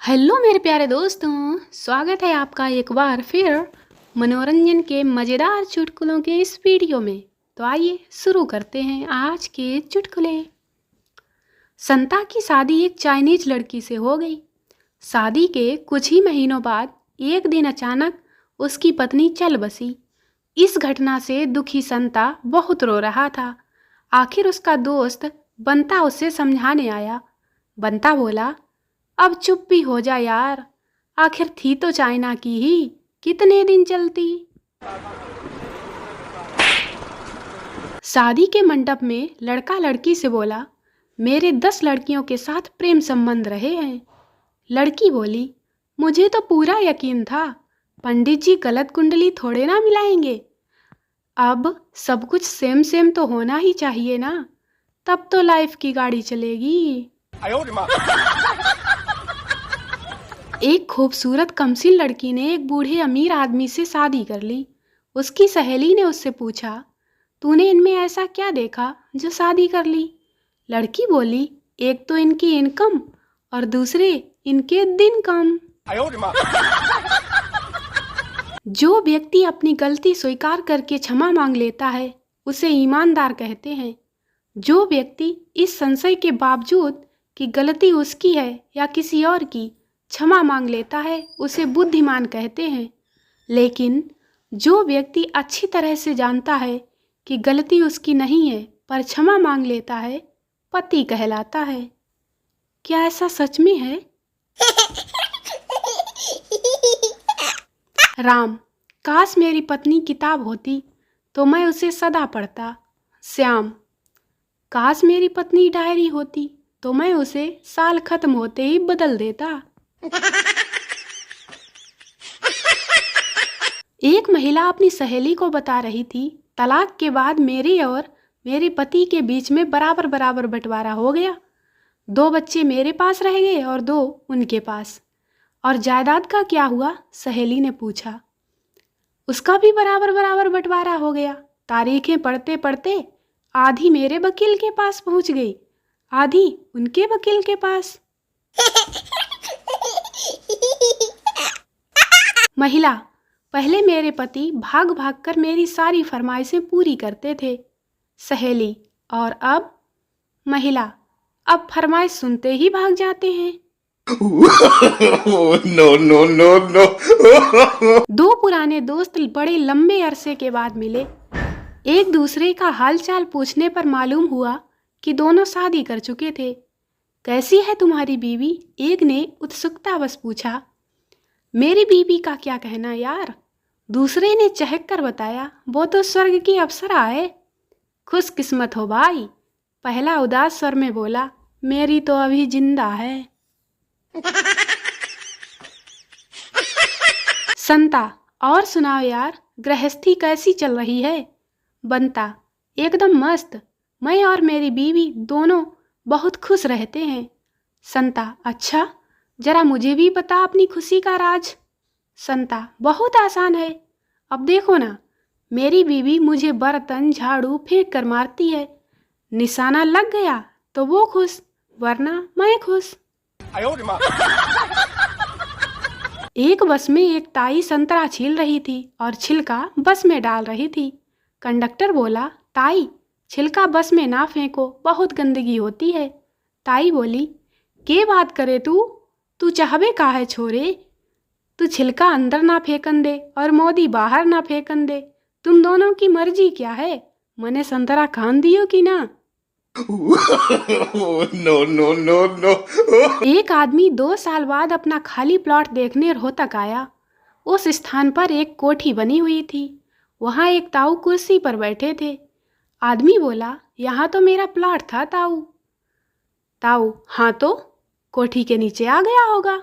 Hello मेरे प्यारे दोस्तों, स्वागत है आपका एक बार फिर मनोरंजन के मज़ेदार चुटकुलों के इस वीडियो में। तो आइए शुरू करते हैं आज के चुटकुले। संता की शादी एक चाइनीज लड़की से हो गई। शादी के कुछ ही महीनों बाद एक दिन अचानक उसकी पत्नी चल बसी। इस घटना से दुखी संता बहुत रो रहा था। आखिर उसका दोस्त बंता उसे समझाने आया। बंता बोला, अब चुप भी हो जा यार, आखिर थी तो चाइना की ही, कितने दिन चलती। शादी के मंडप में लड़का लड़की से बोला, मेरे 10 लड़कियों के साथ प्रेम संबंध रहे हैं। लड़की बोली, मुझे तो पूरा यकीन था, पंडित जी गलत कुंडली थोड़े ना मिलाएंगे। अब सब कुछ सेम सेम तो होना ही चाहिए ना, तब तो लाइफ की गाड़ी चलेगी। एक खूबसूरत कमसिन लड़की ने एक बूढ़े अमीर आदमी से शादी कर ली। उसकी सहेली ने उससे पूछा, तूने इनमें ऐसा क्या देखा जो शादी कर ली? लड़की बोली, एक तो इनकी इनकम और दूसरे इनके दिन कम। जो व्यक्ति अपनी गलती स्वीकार करके क्षमा मांग लेता है उसे ईमानदार कहते हैं। जो व्यक्ति इस संशय के बावजूद कि गलती उसकी है या किसी और की क्षमा मांग लेता है उसे बुद्धिमान कहते हैं। लेकिन जो व्यक्ति अच्छी तरह से जानता है कि गलती उसकी नहीं है पर क्षमा मांग लेता है, पति कहलाता है। क्या ऐसा सच में है? राम, काश मेरी पत्नी किताब होती तो मैं उसे सदा पढ़ता। श्याम, काश मेरी पत्नी डायरी होती तो मैं उसे साल खत्म होते ही बदल देता। एक महिला अपनी सहेली को बता रही थी, तलाक के बाद मेरे और मेरे पति के बीच में बराबर बराबर बंटवारा हो गया। 2 बच्चे मेरे पास रह गए और 2 उनके पास। और जायदाद का क्या हुआ? सहेली ने पूछा। उसका भी बराबर बराबर बंटवारा हो गया। तारीखें पढ़ते पढ़ते आधी मेरे वकील के पास पहुंच गई, आधी उनके वकील के पास। महिला, पहले मेरे पति भाग भाग कर मेरी सारी फरमाइशें पूरी करते थे। सहेली, और अब? महिला, अब फरमाइश सुनते ही भाग जाते हैं। No no no no. 2 पुराने दोस्त बड़े लंबे अरसे के बाद मिले। एक दूसरे का हालचाल पूछने पर मालूम हुआ कि दोनों शादी कर चुके थे। कैसी है तुम्हारी बीवी? एक ने उत्सुकतावश पूछा। मेरी बीवी का क्या कहना यार? दूसरे ने चहक कर बताया, वो तो स्वर्ग की अप्सरा है। खुशकिस्मत हो भाई, पहला उदास स्वर में बोला, मेरी तो अभी जिंदा है। संता, और सुनाओ यार, गृहस्थी कैसी चल रही है? बंता, एकदम मस्त, मैं और मेरी बीवी दोनों बहुत खुश रहते हैं। संता, अच्छा, जरा मुझे भी बता अपनी खुशी का राज। संता, बहुत आसान है। अब देखो ना, मेरी बीवी मुझे बर्तन झाड़ू फेंक कर मारती है। निशाना लग गया तो वो खुश, वरना मैं खुश। एक बस में एक ताई संतरा छील रही थी और छिलका बस में डाल रही थी। कंडक्टर बोला, ताई, छिलका बस में ना फेंको, बहुत गंदगी होती है। ताई बोली, के बात करे तू चाहबे का है छोरे? तू छिलका अंदर ना फेंकन दे और मोदी बाहर ना फेंकन दे, तुम दोनों की मर्जी क्या है? मने संतरा खान दियो कि ना? No no no no. एक आदमी 2 साल बाद अपना खाली प्लॉट देखने रोहतक आया। उस स्थान पर एक कोठी बनी हुई थी। वहां एक ताऊ कुर्सी पर बैठे थे। आदमी बोला, यहाँ तो मेरा प्लॉट था ताऊ। ताऊ, हाँ तो कोठी के नीचे आ गया होगा।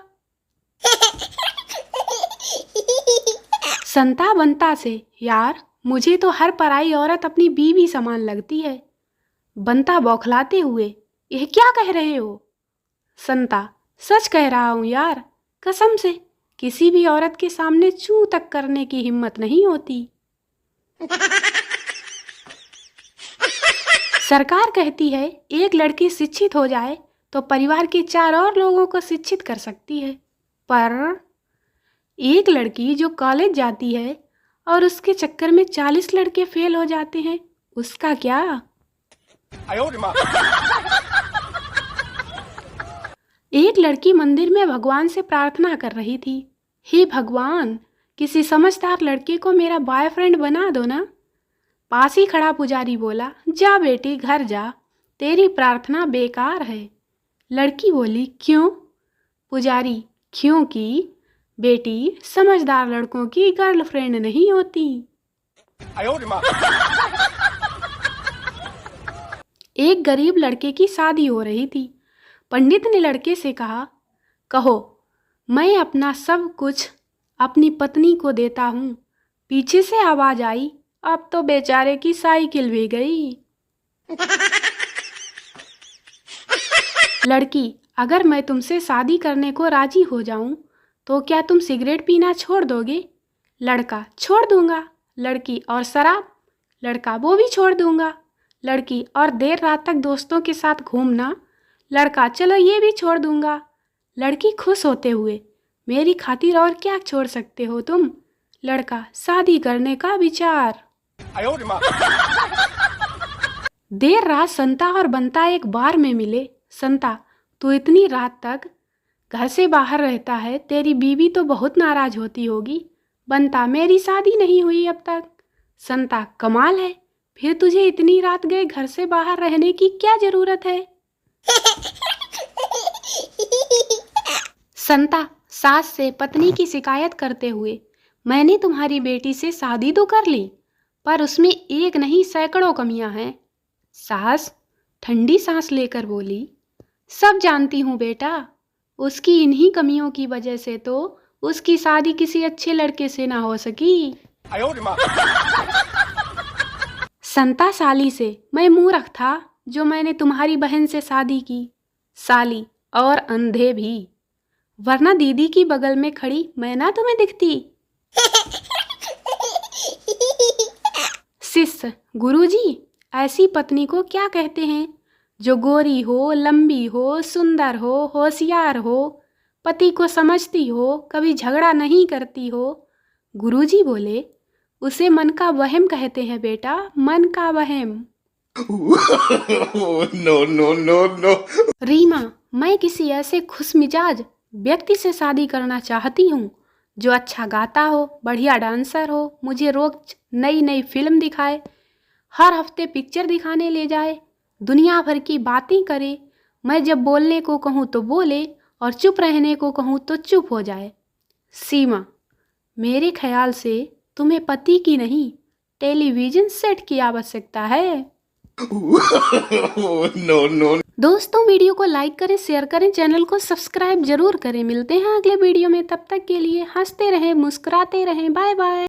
संता बंता से, यार मुझे तो हर पराई औरत अपनी बीवी समान लगती है। बंता बौखलाते हुए, यह क्या कह रहे हो? संता, सच कह रहा हूँ यार, कसम से, किसी भी औरत के सामने चू तक करने की हिम्मत नहीं होती। सरकार कहती है एक लड़की शिक्षित हो जाए तो परिवार के 4 और लोगों को शिक्षित कर सकती है। पर एक लड़की जो कॉलेज जाती है और उसके चक्कर में 40 लड़के फेल हो जाते हैं, उसका क्या? एक लड़की मंदिर में भगवान से प्रार्थना कर रही थी, हे भगवान, किसी समझदार लड़के को मेरा बॉयफ्रेंड बना दो ना। पास ही खड़ा पुजारी बोला, जा बेटी घर जा, तेरी प्रार्थना बेकार है। लड़की बोली, क्यों? पुजारी, क्योंकि बेटी समझदार लड़कों की गर्लफ्रेंड नहीं होती। एक गरीब लड़के की शादी हो रही थी। पंडित ने लड़के से कहा, कहो, मैं अपना सब कुछ अपनी पत्नी को देता हूँ। पीछे से आवाज आई, अब तो बेचारे की साइकिल भी गई। लड़की, अगर मैं तुमसे शादी करने को राजी हो जाऊं तो क्या तुम सिगरेट पीना छोड़ दोगे? लड़का, छोड़ दूंगा। लड़की, और शराब? लड़का, वो भी छोड़ दूंगा। लड़की, और देर रात तक दोस्तों के साथ घूमना? लड़का, चलो ये भी छोड़ दूंगा। लड़की खुश होते हुए, मेरी खातिर और क्या छोड़ सकते हो तुम? लड़का, शादी करने का विचार। देर रात संता और बंता एक बार में मिले। संता, तू इतनी रात तक घर से बाहर रहता है, तेरी बीवी तो बहुत नाराज होती होगी। बंता, मेरी शादी नहीं हुई अब तक। संता, कमाल है, फिर तुझे इतनी रात गए घर से बाहर रहने की क्या जरूरत है? संता सास से पत्नी की शिकायत करते हुए, मैंने तुम्हारी बेटी से शादी तो कर ली, पर उसमें एक नहीं सैकड़ों कमियां हैं। सास ठंडी सांस लेकर बोली, सब जानती हूँ बेटा, उसकी इन्हीं कमियों की वजह से तो उसकी शादी किसी अच्छे लड़के से ना हो सकी। संता साली से, मैं मूर्ख था जो मैंने तुम्हारी बहन से शादी की। साली, और अंधे भी, वरना दीदी की बगल में खड़ी मैं ना तुम्हें दिखती। शिष्य, गुरुजी, ऐसी पत्नी को क्या कहते हैं जो गोरी हो, लंबी हो, सुंदर हो, होशियार हो, पति को समझती हो, कभी झगड़ा नहीं करती हो? गुरुजी बोले, उसे मन का वहम कहते हैं बेटा, मन का वहम। No, no, no, no. Reema, मैं किसी ऐसे खुशमिजाज व्यक्ति से शादी करना चाहती हूँ जो अच्छा गाता हो, बढ़िया डांसर हो, मुझे रोज नई नई फिल्म दिखाए, हर हफ्ते पिक्चर दिखाने ले जाए, दुनिया भर की बातें करे, मैं जब बोलने को कहूँ तो बोले और चुप रहने को कहूँ तो चुप हो जाए। सीमा, मेरे ख्याल से तुम्हें पति की नहीं, टेलीविजन सेट की आवश्यकता है। No, no. दोस्तों, वीडियो को लाइक करें, शेयर करें, चैनल को सब्सक्राइब जरूर करें। मिलते हैं अगले वीडियो में, तब तक के लिए हंसते रहें, मुस्कुराते रहें। Bye bye.